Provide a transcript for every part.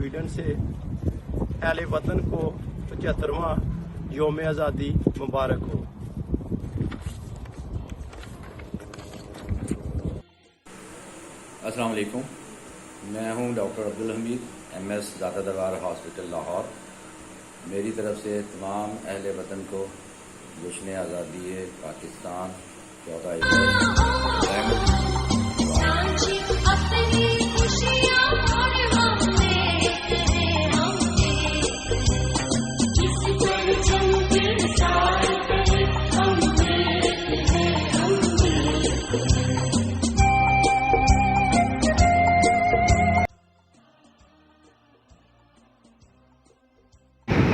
Sweden से अहले वतन को 75वां यौम आज़ादी मुबारक हो। अस्सलाम वालेकुम, मैं हूं डॉक्टर अब्दुल हमीद, MS दाता दरबार हॉस्पिटल लाहौर। मेरी तरफ से तमाम अहले वतन को जश्न आज़ादी पाकिस्तान 14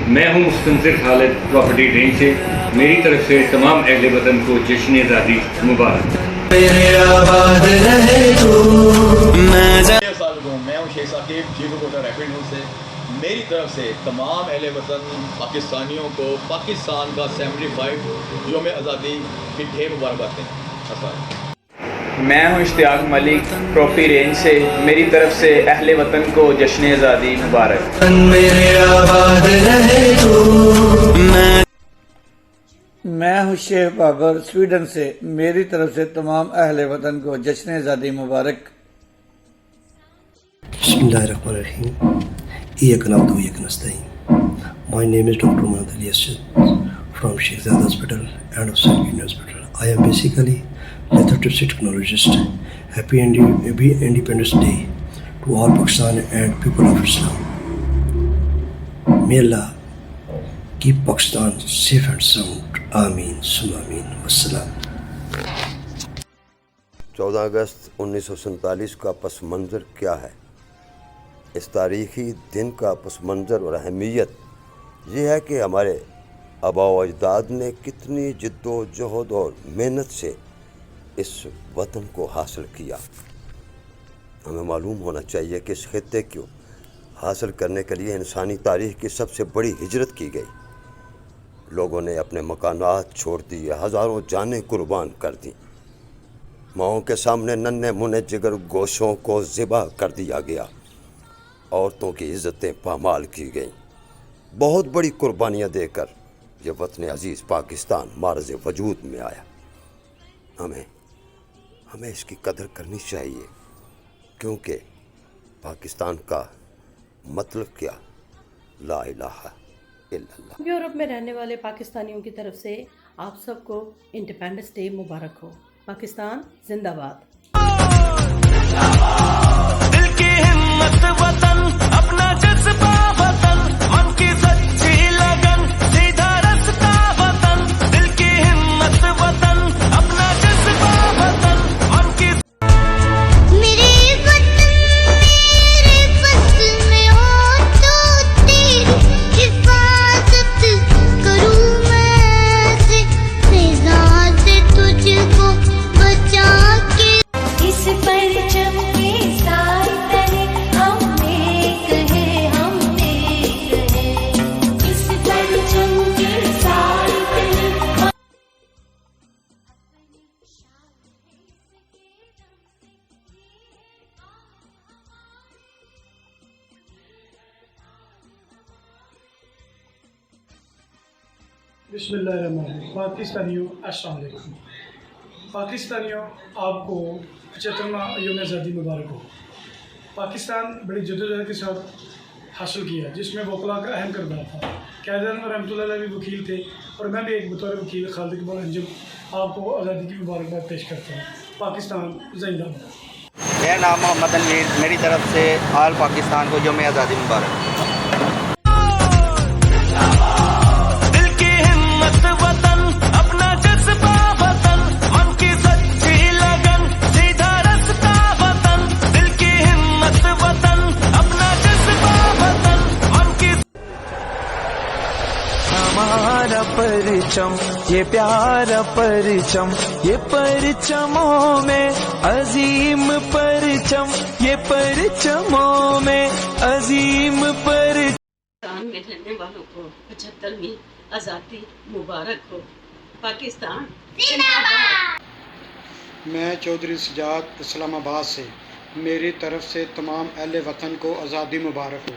मैं हूं मुस्तनज़िर खालिद प्रॉपर्टी रेंज से। मेरी तरफ से तमाम अहले वतन को जश्न आज़ादी मुबारक। मैं हूं Sheikh Saqib, chief reporter rapid news से। मेरी तरफ से तमाम अहले वतन पाकिस्तानियों को पाकिस्तान का 75 यौम आज़ादी की ढेर मुबारकबाद दें। मैं हूं इश्तियाक मलिक, प्रॉपर्टी रेंज से। मेरी तरफ से अहले वतन को जश्न आज़ादी मुबारक। मैं हूं शेख बाबर, स्वीडन से। मेरी तरफ से तमाम अहले वतन को जश्न आज़ादी मुबारक। बिस्मिल्लाहिर्रहमानिर्रहीम। इय्याक नअबुदु व इय्याक नस्तईन। My name is Dr. Muhammad Ali Asad from Sheikh Zayed Hospital and of St. Union Hospital. I am basically lithotripsy technologist. Happy Independence Day to all Pakistan and people of Islam. May Allah keep Pakistan safe and sound. Ameen summa ameen. Wassalam. 14 अगस्त 1947 का पस मंज़र क्या है? इस तारीख़ी दिन का पस मंज़र और अहमियत ये है कि हमारे आबा व अजदाद ने कितनी जिद्दोजहद और मेहनत से इस वतन को हासिल किया। हमें मालूम होना चाहिए कि इस खित्ते को हासिल करने के लिए इंसानी तारीख़ की सबसे बड़ी हिजरत की गई। लोगों ने अपने मकानात छोड़ दिए, हज़ारों जानें कुर्बान कर दी। माओं के सामने नन्हे मुन्ने जिगर गोशों को ज़िबा कर दिया गया। औरतों की इज़्ज़तें पामाल की गईं। बहुत बड़ी कुर्बानियाँ देकर ये वतन अज़ीज़ पाकिस्तान मारज़ वजूद में आया। हमें इसकी कदर करनी चाहिए, क्योंकि पाकिस्तान का मतलब क्या? ला इलाहा इल्लल्लाह। यूरोप में रहने वाले पाकिस्तानियों की तरफ से आप सबको इंडिपेंडेंस डे मुबारक हो। पाकिस्तान जिंदाबाद। दिल की हिम्मत वतन, अपना जज्बा वतन, मन की सच्ची लगन, सीधा रास्ता वतन। दिल की हिम्मत वतन, अपना जज्बा वतन, मन की। मेरे वतन मेरे बस में हो तो तेरी हिफाजत करूं मैं से से तुझको बचा के। इस परचम के साए तले हमने कहे, इस परचम के साए तले। बिस्मिल्लाहिर्रहमानिर्रहीम। पाकिस्तानियों अस्सलाम वालेकुम। पाकिस्तानियों, आपको 75वां यौम आज़ादी मुबारक हो। पाकिस्तान बड़ी जद्दोजहद के साथ हासिल किया, जिसमें वकला का अहम किरदार था। कैदर रहमतुल्लाह भी वकील थे, और मैं भी एक बतौर वकील खालिद इकबाल अंजुम आपको आज़ादी की मुबारकबाद पेश करता हूँ। पाकिस्तान जिंदाबाद। मेरा नाम मोहम्मद अनवीर। मेरी तरफ से आल पाकिस्तान को यौम आज़ादी मुबारक। हमारा परचम ये प्यारा परचम, ये परचमों में अजीम परचम, ये परचमों में अजीम परचम। पाकिस्तान में रहने वालों को 75वीं आज़ादी मुबारक हो। पाकिस्तान जिंदाबाद। मैं चौधरी सजाद इस्लामाबाद से। मेरी तरफ से तमाम अहले वतन को आज़ादी मुबारक हो।